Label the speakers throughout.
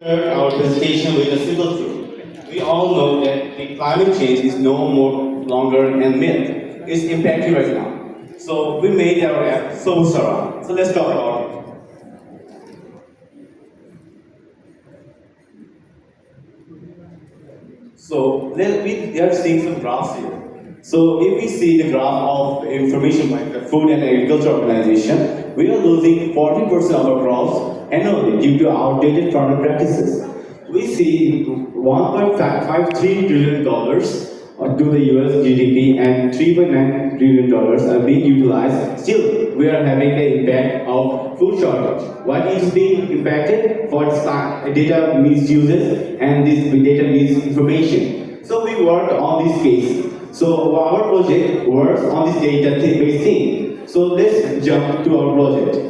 Speaker 1: Start our presentation with a simple truth. We all know that the climate change is no more longer a myth. It's impacting right now. So we made our app so surround. So let's talk about it. We are seeing some graphs here. So if we see the graph of information like the Food and Agriculture Organization, we are losing 40% of our crops annually due to outdated farming practices. We see $1.53 trillion to the US GDP and $3.9 trillion are being utilized. Still, we are having the impact of food shortage. What is being impacted? For data misuses and this data misinformation. So we worked on this case. So our project works on this data-based thing. So let's jump to our project.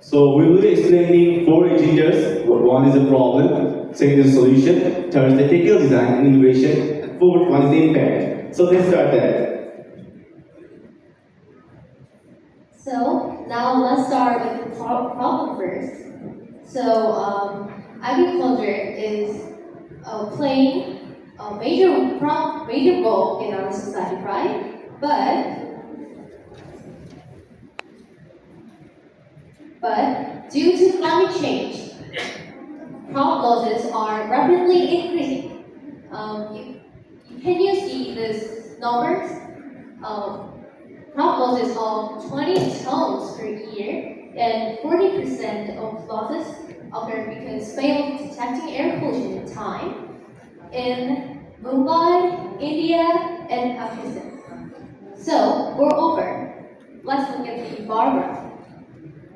Speaker 1: So we will be explaining four agendas. One is the problem, second is the solution, third is the technical design and innovation, and fourth one is the impact. So let's start that.
Speaker 2: So now let's start with the problem first. So agriculture is playing a major role in our society, right? But due to climate change, crop losses are rapidly increasing. Can you see these numbers? Crop losses of 20 tons per year, and 40% of losses occur because failed detecting air pollution in time in Mumbai, India, and Pakistan. So, moreover, let's look at the bar graph.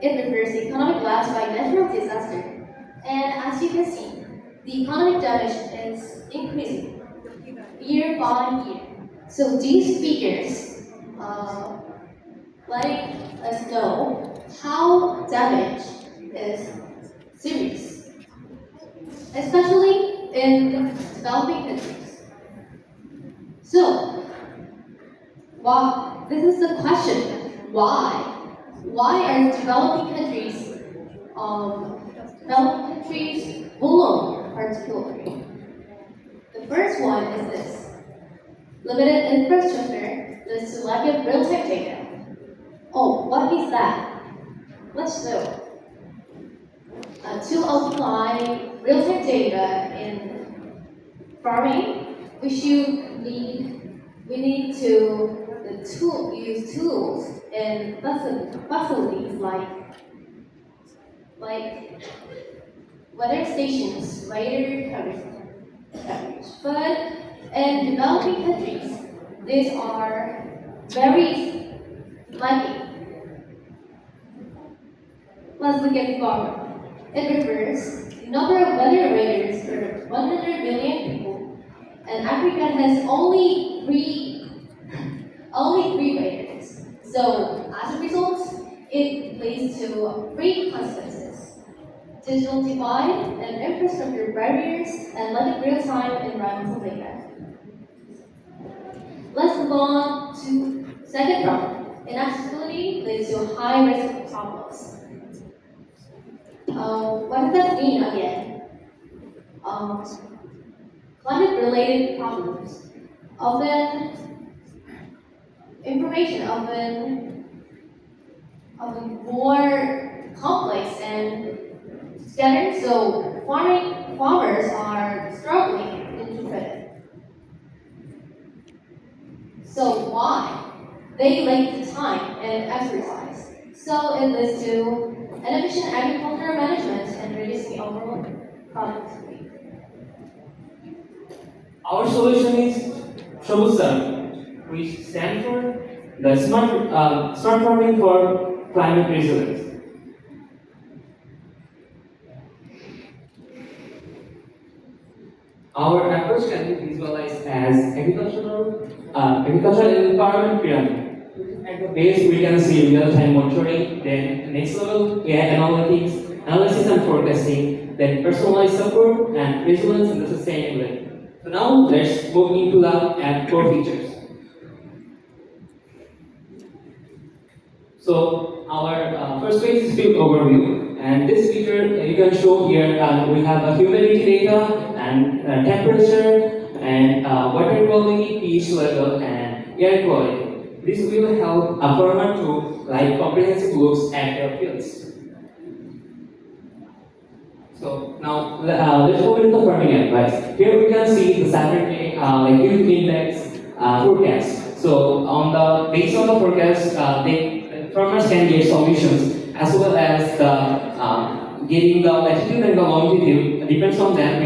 Speaker 2: It refers to economic loss by natural disaster. And as you can see, the economic damage is increasing year by year. So these figures letting us know how damage is serious, especially in developing countries. So, this is the question: why? Why are developing countries vulnerable particularly? The first one is this: limited infrastructure leads to lack of real-time data. Oh, what is that? Let's know. To apply real-time data in farming, we need to use tools and facilities like weather stations, radar coverage. But in developing countries, these are very lacking. Let's look at the bar. It refers the number of weather radars per 100 million people, and Africa has only three radars. So as a result, it leads to three consequences: digital divide and infrastructure barriers, and lack of real-time environmental data. Let's move on to second problem. Inaccessibility leads to high risk of problems. What does that mean again? Climate-related problems information often more complex and scattered, so farmers are struggling to interpret it. So why? They lack the time and expertise. So it leads to inefficient agricultural management and reducing overall productivity.
Speaker 3: Our solution is Troublesome, which stands for the smart farming for climate resilience. Our approach can be visualized as agricultural and environment pyramid. At the base, we can see real-time monitoring, then next level, AI analytics, analysis and forecasting, then personalized support and resilience and sustainability. So now let's move into the core features. So our first page is field overview, and this feature you can show here. We have a humidity data and temperature and water quality, pH level, and air quality. This will help a farmer to like comprehensive looks at their fields. So now let's go into the farming advice. Here we can see the Saturday yield index forecast. So on the based on the forecast, farmers can get solutions as well as the getting the latitude and the longitude depends on that.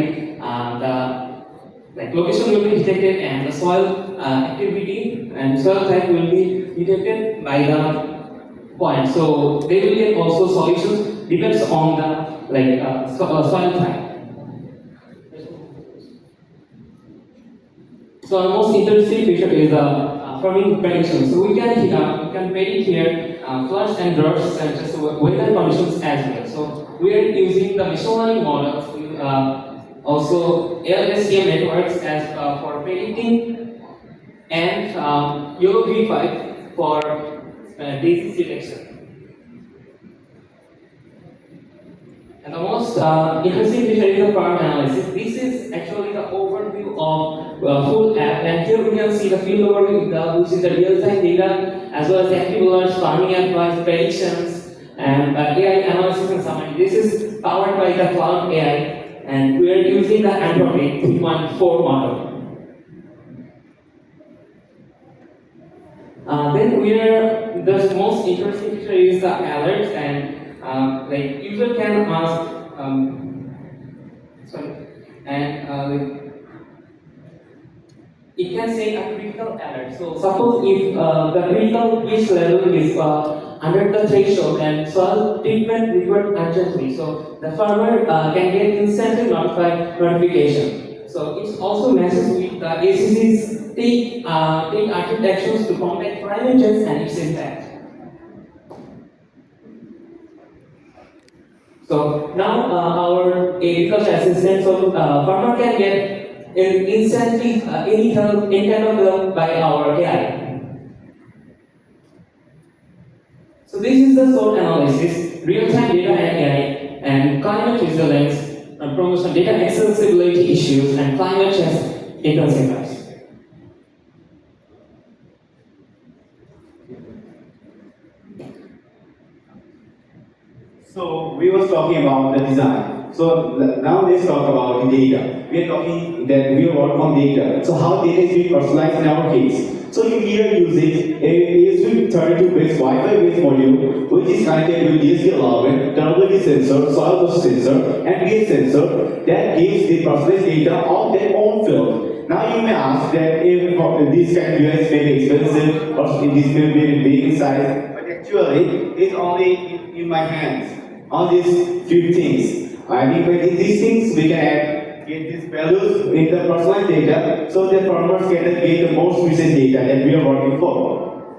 Speaker 3: The location will be detected and the soil activity and soil type will be detected by the point. So they will get also solutions depends on the soil type. So the most interesting feature is the farming prediction. So we can predict here floods and droughts and just weather conditions as well. So we are using the machine learning models with also LSTM networks as for predicting and YOLO V5 for disease detection. And the most interesting feature is the farm analysis. This is actually the overview of full app, and here we can see the field overview, which is the real-time data, as well as the active alerts, farming advice, predictions, and AI analysis and summary. This is powered by the cloud AI, and we are using the Android 3.4 model. Then the most interesting feature is the alerts, and user can ask it can say a critical alert. So suppose if the critical pH level is under the threshold and soil treatment required urgently, so the farmer can get instantly notification. So it also matches with the ACC's take urgent actions to combat climate change and its impact. So now our agriculture assistant, so farmer can get instantly any help, any kind of help by our AI. So this is the SWOT analysis, real-time data and AI, and climate resilience, and promotion data accessibility issues, and climate change intensifiers.
Speaker 1: So we was talking about the design. So now let's talk about the data. We are talking that we are working on data. So how data is being personalized in our case. So we are using a ESP32-based Wi-Fi-based module, which is connected with DSP allowance, turbidity sensor, soil dust sensor, and pH sensor that gives the personalized data of their own field. Now you may ask that if this kind of device may be expensive or this may be big in size, but actually it's only in my hands. On these few things. I think with these things we can get these values in the personalized data so that farmers can get the most recent data that we are working for.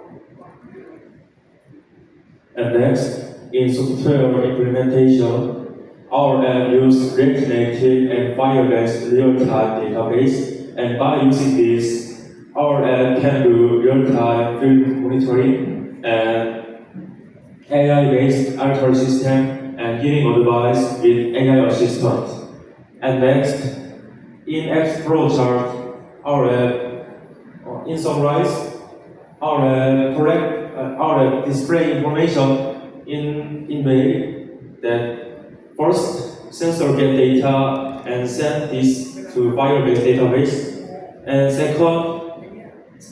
Speaker 4: And next, in software implementation, our app uses React-Native and Firebase real-time database, and by using this, our app can do real-time field monitoring and AI-based alert system and giving advice with AI assistant. And next, in X flowchart, our app, in summarize, our app display information in way that first sensor get data and send this to Firebase database, and second,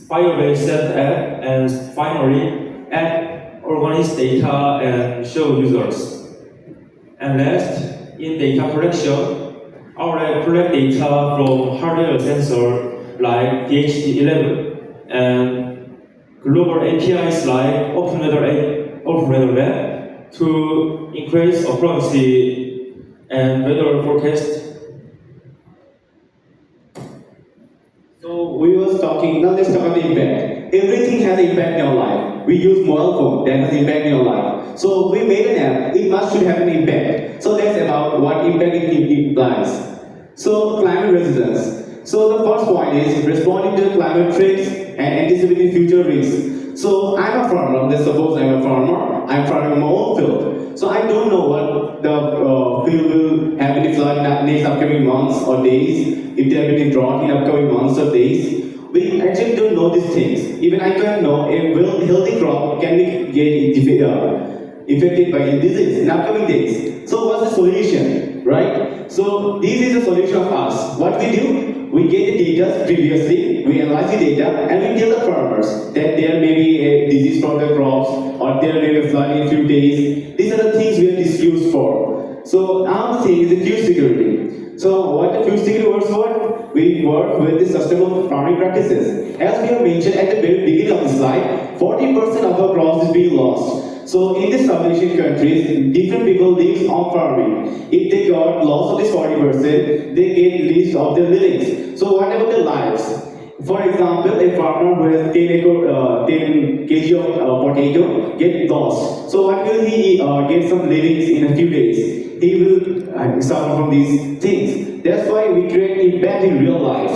Speaker 4: Firebase send app, and finally, app organize data and show users. And last, in data collection, our app collect data from hardware sensor like DHT11 and global APIs like OpenWeather Map to increase accuracy and weather forecast.
Speaker 1: So we was talking, now let's talk about the impact. Everything has an impact in our life. We use mobile phone, that has impact in our life. So we made an app, it must should have an impact. So that's about what impact it implies. So climate resilience. So the first point is responding to climate threats and anticipating future risks. So I'm a farmer. Let's suppose I'm a farmer. I'm farming my own field. So I don't know what the field will have any flood in the next upcoming months or days. If there will be drought in upcoming months or days, we actually don't know these things. Even I can't know a healthy crop can be affected by disease in upcoming days. So what's the solution, right? So this is the solution of us. What we do, we get the data previously, we analyze the data, and we tell the farmers that there may be a disease from the crops, or there may be a flood in a few days. These are the things we are used for. So our thing is the food security. So what the food security works for? We work with the sustainable farming practices. As we have mentioned at the very beginning of the slide, 40% of our crops is being lost. So in these Southeast countries, different people live on farming. If they got loss of this 40%, they get least of their livings. So what about their lives? For example, a farmer who has 10 kg of potato get lost. So what will he get some livings in a few days? He will suffer from these things. That's why we create impact in real life.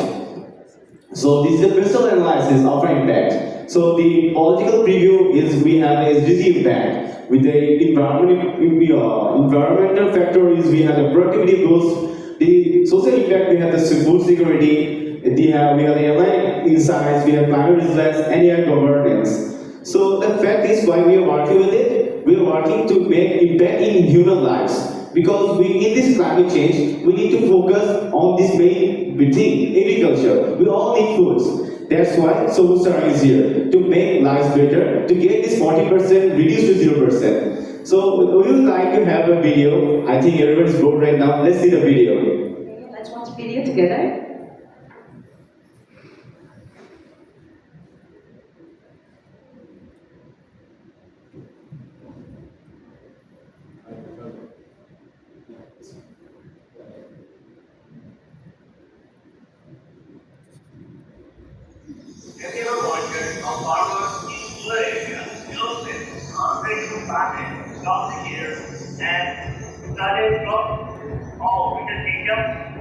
Speaker 1: So this is a personal analysis of our impact. So the political preview is we have a SDG impact. With the environmental factor is we have the productivity boost. The social impact we have the food security. We have the airline insights. We have climate resilience and air governance. So the fact is why we are working with it. We are working to make impact in human lives. Because in this climate change, we need to focus on this main thing, agriculture. We all need foods. That's why Sobusara is here, to make lives better, to get this 40% reduced to 0%. So we would like to have a video. I think everyone's bored right now. Let's see the video.
Speaker 5: Let's watch the video together.
Speaker 6: Have you ever wondered how farmers in rural areas deal with unbreakable famine throughout the year and started from all winter kingdoms?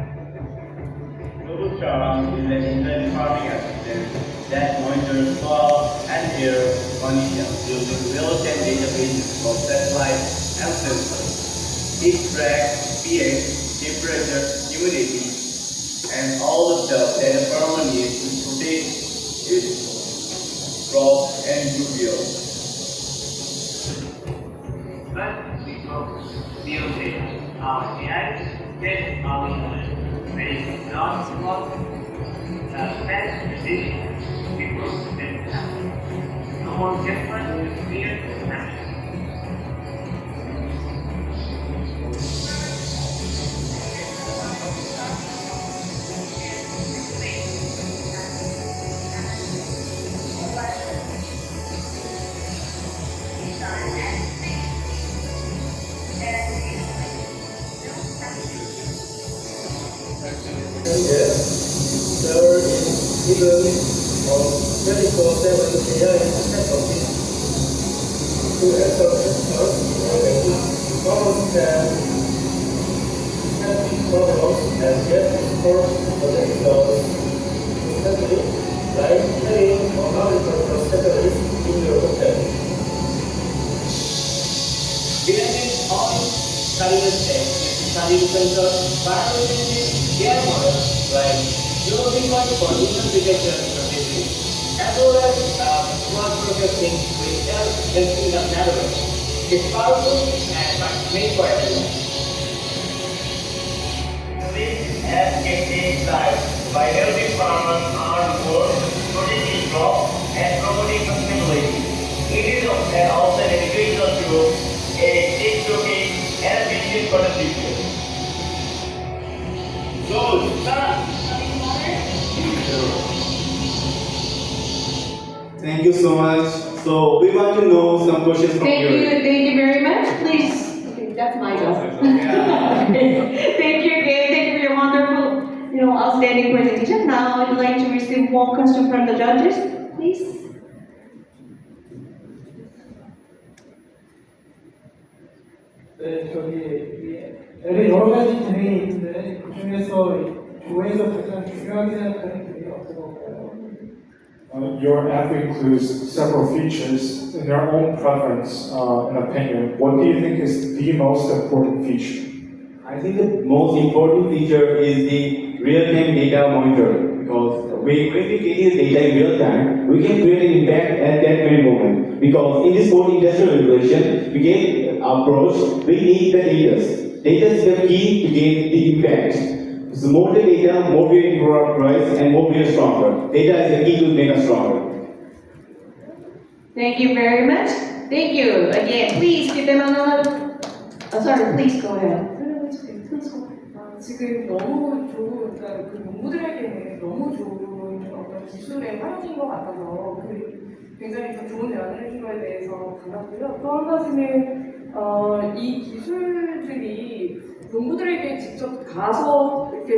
Speaker 1: Sobusara is an inland farming assistant that monitors soil and air conditions using real-time databases from satellite and sensors. It tracks pH, temperature, humidity, and all the stuff that a farmer needs to protect its crop and good yield.
Speaker 6: But we focus field data. Our AI get our knowledge. When it's not about best decisions, we work with them. No more different with clear action.
Speaker 7: There is even 24/7 AI technology to answer questions and farmers can have problems and get support for the results instantly, like training or agricultural specialists in your hotel.
Speaker 6: Behind all study mistakes, study sensors, biology, care models like using one for human detection strategy, as well as smart processing with help of networks. It's powerful and made for everyone. This has kept life by helping farmers earn more, protecting crops, and promoting sustainability. It is also an educational tool, a tech-looking, and a business for the future. So, start!
Speaker 1: Thank you so much. So we want to know some questions from
Speaker 5: Thank
Speaker 1: you.
Speaker 5: you very much. Please, okay, that's my job.
Speaker 1: Yeah.
Speaker 5: Thank you again. Thank you for your wonderful, outstanding presentation. Now I'd like to receive one question from the judges, please.
Speaker 8: 네, 여러 가지 기능이 있는데 그 중에서 조에서 가장 중요하게 생각하는 기능이 어떤 건가요?
Speaker 9: Your app includes several features. In your own preference and opinion, what do you think is the most important feature?
Speaker 1: I think the most important feature is the real-time data monitoring because when we get the data in real time, we can create an impact at that very moment. Because in this fourth industrial revolution, we get approach, we need the data. Data is the key to get the impact. So more the data, more we rise and more we are stronger. Data is the key to make us stronger.
Speaker 5: Thank you very much. Thank you. Again, please give them another. Oh, sorry, please go ahead.
Speaker 10: 지금 너무 좋은, 그러니까 그 농부들에게는 너무 좋은 어떤 기술의 활용인 것 같아서 굉장히 좀 좋은 대화를 해준 거에 대해서 반갑고요. 또 한 가지는 이 기술들이 농부들에게 직접 가서 이렇게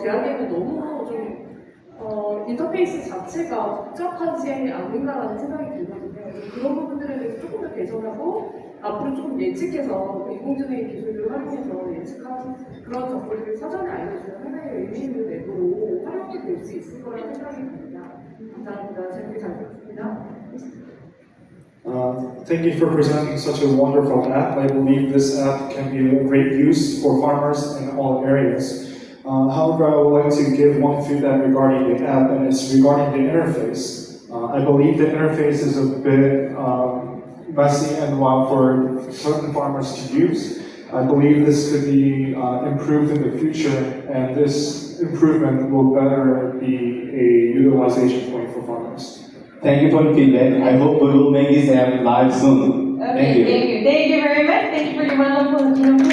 Speaker 10: 대하기에는 너무 좀 인터페이스 자체가 복잡하지 않은가라는 생각이 들거든요. 그런 부분들에 대해서 조금 더 개선하고 앞으로 조금 예측해서 인공지능 기술을 활용해서 예측한 그런 정보들을 사전에 알려주는 하나의 의미 있는 앱으로 활용이 될 수 있을 거라는 생각이 듭니다. 감사합니다. 재밌게 잘 들었습니다.
Speaker 9: Thank you for presenting such a wonderful app. I believe this app can be a great use for farmers in all areas. However, I would like to give one feedback regarding the app, and it's regarding the interface. I believe the interface is a bit messy and wild for certain farmers to use. I believe this could be improved in the future, and this improvement will better be a utilization point for farmers.
Speaker 1: Thank you for the feedback. I hope we will make this app live soon.
Speaker 5: Okay, thank you. Thank you very much. Thank you for your wonderful